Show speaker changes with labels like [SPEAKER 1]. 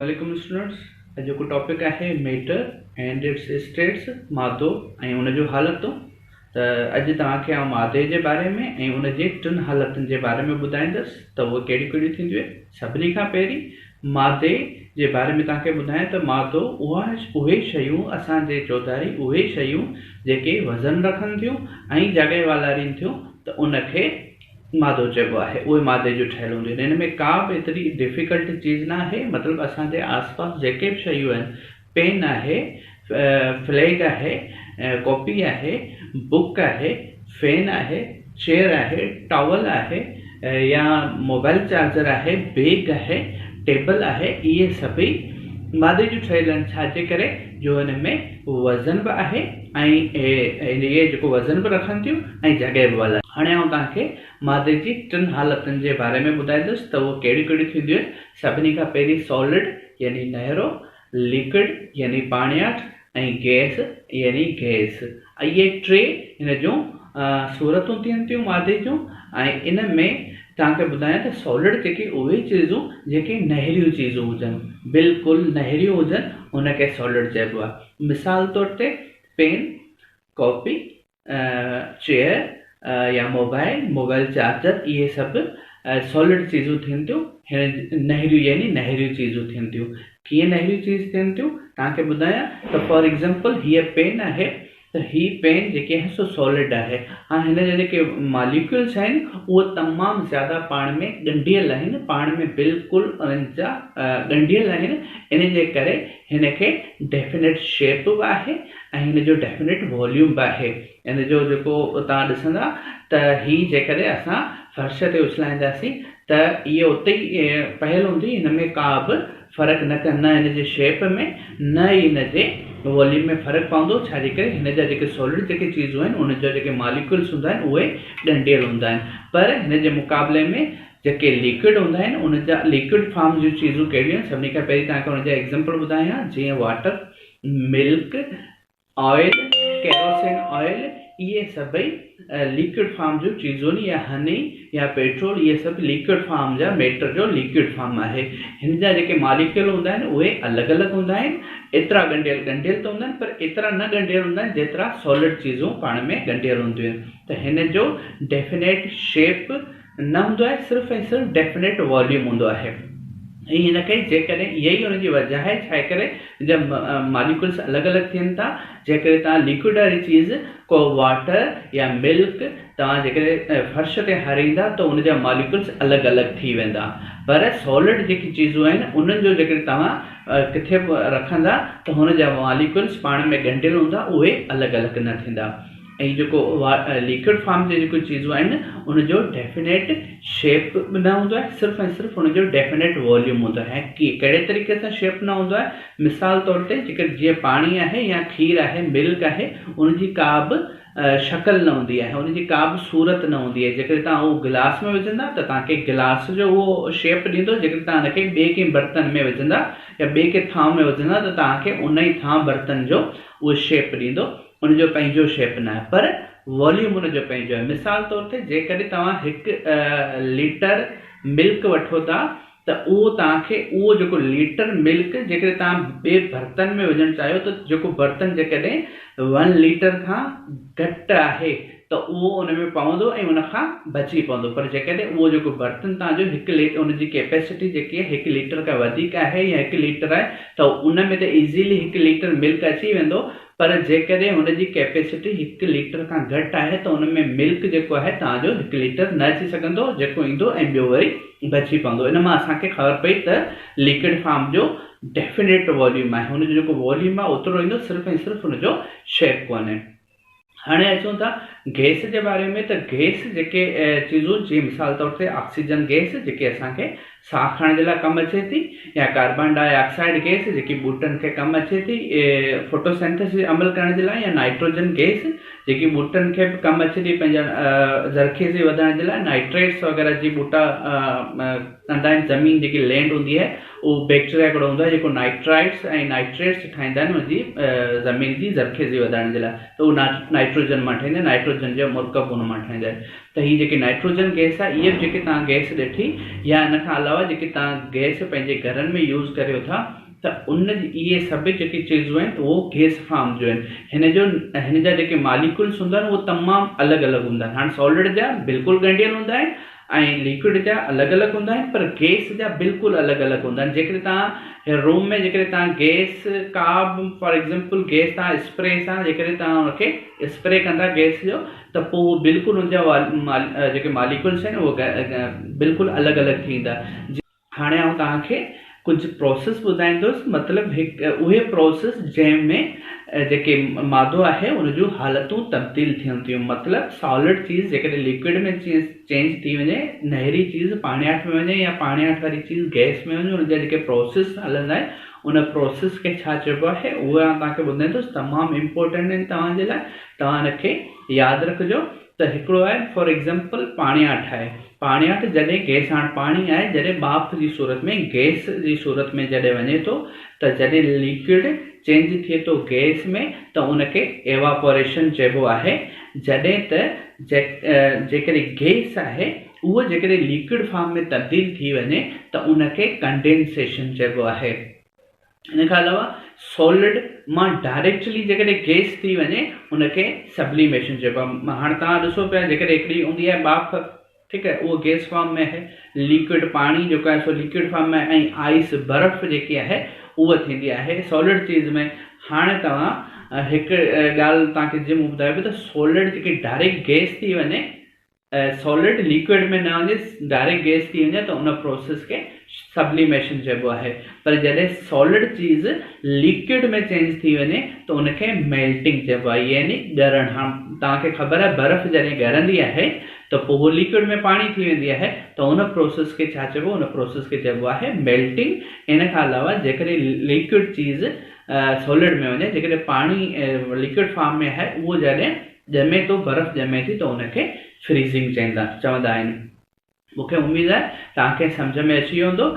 [SPEAKER 1] वालेकुम स्टूडेंट्स। अॼु को टॉपिक है मैटर एंड इट्स स्टेट्स, मादो ऐं उन जो हालतूं। त अॼु तव्हांखे आउं मादे जे बारे में ऐं उन जे टिनि हालतुनि जे बारे में ॿुधाईंदुसि त उहे कहिड़ियूं कहिड़ियूं थींदियूं आहिनि। सभिनी खां पहिरीं मादे जे बारे में तव्हांखे ॿुधायां त मादो उहे शयूं असांजे चौधारी उहे शयूं जेके वज़न रखनि थियूं ऐं जॻहि वालारीनि थियूं त उनखे मादो चइबो आहे। उहे मादे जो ठहियलु हूंदियूं आहिनि। हिन में का बि एतिरी डिफिकल्ट चीज़ न आहे। मतिलबु असांजे आसपास जेके बि शयूं आहिनि, पेन आहे, फ्लैग आहे, कॉपी आहे, बुक आहे, फैन आहे, चेयर आहे, टॉवल आहे, या मोबाइल चार्जर आहे, बैग आहे, टेबल आहे, इहे सभई मादे जो ठहियल आहिनि। छाजे करे जो हिन में वज़न बि आहे ऐं इहे जेको वज़न बि रखनि थियूं ऐं जॻहि बि वाला। हाणे आउं तव्हांखे मादे जी टिनि हालतुनि जे बारे में ॿुधाईंदुसि त उहे कहिड़ियूं कहिड़ियूं थींदियूं आहिनि। सभिनी खां पहिरीं सॉलिड यानी नहरो, लिक्विड यानी पाणियाठ ऐं गैस यानी गैस। इहे टे हिन जूं सूरतूं थियनि थियूं मादे जूं। ऐं इन में तव्हांखे ॿुधायां त सॉलिड जेके उहे चीज़ूं जेके नहरियूं चीज़ूं हुजनि, बिल्कुलु नहरियूं हुजनि, उनखे सॉलिड चइबो आहे। मिसाल तौर ते पेन, कॉपी, चेयर या मोबाइल चार्जर, इहे सभु सॉलिड चीज़ूं थियनि थियूं। हिन नहरियूं यानी नहरियूं चीज़ूं थियनि थियूं। कीअं नहरियूं चीज़ थियनि थियूं तव्हांखे ॿुधायां त फॉर एग्ज़ाम्पल हीअ पेन आहे त हीअ पेन जेके आहे सो सॉलिड आहे। हाणे हिन जा जेके मॉलिक्यूल्स आहिनि उहे तमामु ज़्यादा पाण में ॻंढियल आहिनि, पाण में बिल्कुलु उन्हनि जा ॻंढियल आहिनि। इन जे करे हिन खे डेफिनेट शेप बि आहे ऐं हिन जो डेफिनेट वॉल्यूम बि आहे। इन जो जेको तव्हां ॾिसंदा त हीअ जेकॾहिं असां फर्श ते उछलाईंदासीं त इहे उते ई पयल हूंदी। हिन में का बि फ़र्क़ु न हिन जे शेप में न ई हिन जे वॉल्यूम में फ़र्क़ु पवंदो। छाजे करे हिन जा जेके सॉलिड जेके चीज़ूं आहिनि उन जा जेके मॉलिक्यूल्स हूंदा आहिनि उहे ॻंढियल हूंदा आहिनि। पर हिन जे मुक़ाबले में जेके लिक्विड हूंदा आहिनि उन जा लिक्विड फॉर्म जूं चीज़ूं कहिड़ियूं आहिनि। सभिनी खां पहिरीं तव्हांखे उन जा एग्ज़ाम्पल ॿुधायां, जीअं water, milk, oil, kerosene oil, इहे सभई लिक्विड फॉर्म जूं चीज़ूं आहिनि। या हनी या पेट्रोल, इहे सभु लिक्विड फॉर्म जा मैटर जो लिक्विड फॉर्म आहे। हिन जा जेके मॉलिक्यूल हूंदा आहिनि उहे अलॻि अलॻि हूंदा आहिनि। एतिरा ॻंढियल त हूंदा आहिनि पर एतिरा न ॻंढियल हूंदा आहिनि जेतिरा सॉलिड चीज़ूं पाण में ॻंढियल हूंदियूं आहिनि। त हिन जो डेफिनेट शेप न हूंदो आहे, सिर्फ़ु ऐं सिर्फ़ु डेफिनेट वॉल्यूम हूंदो आहे। ऐं हिनखे जेकॾहिं इहा ई हुनजी वजह आहे छा करे जब मॉलिक्यूल्स अलॻि अलॻि थियनि था। जेकॾहिं तव्हां लिक्विड वारी चीज़ को वाटर या मिल्क तव्हां जेकॾहिं फर्श ते हरींदा त उन जा मॉलिक्यूल्स अलॻि अलॻि थी वेंदा। पर सॉलिड जेकी चीज़ूं आहिनि उन्हनि जो जेकॾहिं तव्हां किथे बि रखंदा त हुन जा मॉलिक्यूल्स पाण में ॻंढियल हूंदा, उहे अलॻि अलॻि न थींदा। ऐं जेको लिक्विड फॉर्म जी जेको चीज़ूं आहिनि उनजो डेफिनेट शेप न हूंदो आहे, सिर्फ़ु ऐं सिर्फ़ु उनजो डेफिनेट वॉल्यूम हूंदो आहे। कहिड़े तरीक़े सां शेप न हूंदो आहे, मिसाल तौर ते जेके जीअं पाणी आहे या खीर आहे, मिल्क आहे, उनजी का बि शक्ल न हूंदी आहे, उनजी का बि सूरत न हूंदी आहे। जेकॾहिं तव्हां उहो गिलास में विझंदा त तव्हांखे गिलास जो उहो शेप ॾींदो। जेकॾहिं तव्हां हुनखे ॿिए कंहिं बर्तन में विझंदा या ॿिए कंहिं थांव में विझंदा त तव्हांखे उन ई थांव बर्तन जो उहो शेप ॾींदो। उनजो पंहिंजो शेप न आहे पर वॉल्यूम उनजो पंहिंजो आहे। मिसाल तौर ते जेकॾहिं तव्हां 1 लीटर मिल्क वठो था त उहो तव्हांखे उहो जेको लीटर मिल्क जेकॾहिं तव्हां ॿिए बर्तन में विझणु चाहियो त जेको बर्तन जेकॾहिं 1 लीटर खां घटि आहे त उहो उन में पवंदो ऐं उन खां बची पवंदो। पर जेकॾहिं उहो जेको बर्तन तव्हांजो 1 लीटर उनजी कैपेसिटी जेकी आहे 1 लीटर खां वधीक आहे या 1 लीटर आहे त उन में त इज़ीली 1 लीटर मिल्क अची वेंदो। पर जेकॾहिं हुनजी कैपेसिटी 1 लीटर खां घटि आहे त उन में मिल्क जेको आहे तव्हांजो 1 लीटर न अची सघंदो, जेको ईंदो ऐं ॿियो वरी बची पवंदो। इन मां असांखे ख़बर पई त लिक्विड फॉर्म जो डेफिनेट वॉल्यूम आहे, हुनजो जेको वॉल्यूम आहे ओतिरो ईंदो, सिर्फ़ु ऐं सिर्फ़ु हुनजो शेप कोन्हे। हाणे अचूं था गैस जे बारे में। त गैस जेके चीज़ूं, जीअं मिसाल तौर ते ऑक्सीजन गैस जेके असांखे साह खणण जे लाइ कमु अचे थी, या कार्बन डाइऑक्साइड गैस जेकी ॿूटनि खे कमु अचे थी फोटोसिंथेसिस अमल करण जे लाइ, या नाइट्रोजन गैस जेकी ॿूटनि खे बि कमु अचे थी पंहिंजा ज़रख़ेज़ी वधाइण जे लाइ नाइट्रेट्स वग़ैरह जी ॿूटा कंदा आहिनि। ज़मीन जेकी लैंड हूंदी आहे उहो बैक्टीरिया हिकिड़ो हूंदो आहे जेको नाइट्राइट्स ऐं नाइट्रेट्स ठाहींदा आहिनि हुनजी ज़मीन जी ज़रख़ेज़ी वधाइण जे लाइ, त उहो नाइट्रोजन मां ठाहींदा आहिनि, नाइट्रोजन जो मुरकब हुन मां ठाहींदा आहिनि। त हीअ जेकी नाइट्रोजन गैस आहे इहे जेके तव्हां गैस ॾिठी, या इन खां अलावा जेके तव्हां गैस पंहिंजे घरनि में यूज़ करियो था, त उन इहे सभु जेकी चीज़ूं आहिनि उहो गैस फार्म जो आहिनि। हिन जा जेके मालिक्यूल्स हूंदा आहिनि उहे तमामु अलॻि अलॻि हूंदा आहिनि। हाणे सॉलिड जा बिल्कुलु ॻंढियल हूंदा आहिनि ऐं लिक्विड जा अलॻि अलॻि हूंदा आहिनि, पर गैस जा बिल्कुलु अलॻि अलॻि हूंदा आहिनि। जेकॾहिं तव्हां रूम में जेकॾहिं तव्हां गैस का बि फॉर एग्ज़ाम्पल गैस तव्हां स्प्रे सां जेकॾहिं तव्हां हुनखे स्प्रे कंदा गैस जो, त पोइ उहो बिल्कुलु हुनजा जेके मालिक्यूल्स आहिनि उहे बिल्कुलु अलॻि अलॻि थींदा। हाणे आउं तव्हांखे कुझु प्रोसेस ॿुधाईंदुसि, मतिलबु हिकु उहे प्रोसेस जंहिंमें जेके मादो आहे उन जूं हालतूं तब्दील थियनि थियूं। मतिलबु सॉलिड चीज़ जेकॾहिं लिक्विड में चेंज थी वञे, नहरी चीज़ पाणियाठ में वञे, या पाणियाठ वारी चीज़ गैस में वञे, उनजा जेके प्रोसेस हलंदा आहिनि उन प्रोसेस खे छा चइबो आहे उहे तव्हांखे ॿुधाईंदुसि। तमामु इम्पोर्टेंट आहिनि तव्हांजे लाइ, तव्हां हिनखे यादि रखिजो। त हिकिड़ो आहे फॉर एग्ज़ाम्पल पाणियाठ आहे। पाणियाठ जॾहिं गैस, हाणे पाणी आहे जॾहिं बाफ़ जी सूरत में, गैस जी सूरत में जॾहिं वञे थो, त जॾहिं लिक्विड चेंज थिए थो गैस में, त उनखे एवापोरेशन चइबो आहे। जॾहिं त जेकॾहिं गैस आहे उहो जेकॾहिं लिक्विड फॉर्म में तब्दील थी वञे त उनखे कंडेंसेशन चइबो आहे। इन खां अलावा सॉलिड मां डायरेक्टली जेकॾहिं गैस थी वञे उनखे सब्लिमेशन चइबो आहे। हाणे तव्हां ॾिसो पिया जेकॾहिं हिकिड़ी हूंदी आहे बाफ़, ठीकु आहे, उहो गैस फॉर्म में आहे। लिक्विड पाणी जेको आहे सो लिक्विड फॉर्म में, ऐं आइस बर्फ़ जेकी आहे उहा थींदी आहे सॉलिड चीज़ में। हाणे तव्हां हिकु ॻाल्हि तव्हांखे जीअं मूं ॿुधायो पियो, त सॉलिड जेकी डायरेक्ट गैस थी वञे, सॉलिड लिक्विड में न वञे, डायरेक्ट गैस थी वञे, त उन प्रोसेस खे सब्लिमेशन चइबो आहे। पर जॾहिं सॉलिड चीज़ लिक्विड में चेंज थी वञे त उनखे मेल्टिंग चइबो आहे, यानी ॻरणु। हाणे तव्हांखे ख़बर आहे बर्फ़ जॾहिं ॻरंदी आहे त पोइ उहो लिक्विड में पाणी थी वेंदी आहे, त उन प्रोसेस खे छा चइबो, उन प्रोसेस खे चइबो आहे मेल्टिंग। इन खां अलावा जेकॾहिं लिक्विड चीज़ सॉलिड में वञे, जेकॾहिं पाणी लिक्विड फॉर्म में आहे, उहो जॾहिं ॼमे थो, बर्फ़ ॼमे थी, त उनखे फ्रीज़िंग चवंदा आहिनि। मूंखे उमेद आहे तव्हांखे सम्झ में अची वेंदो।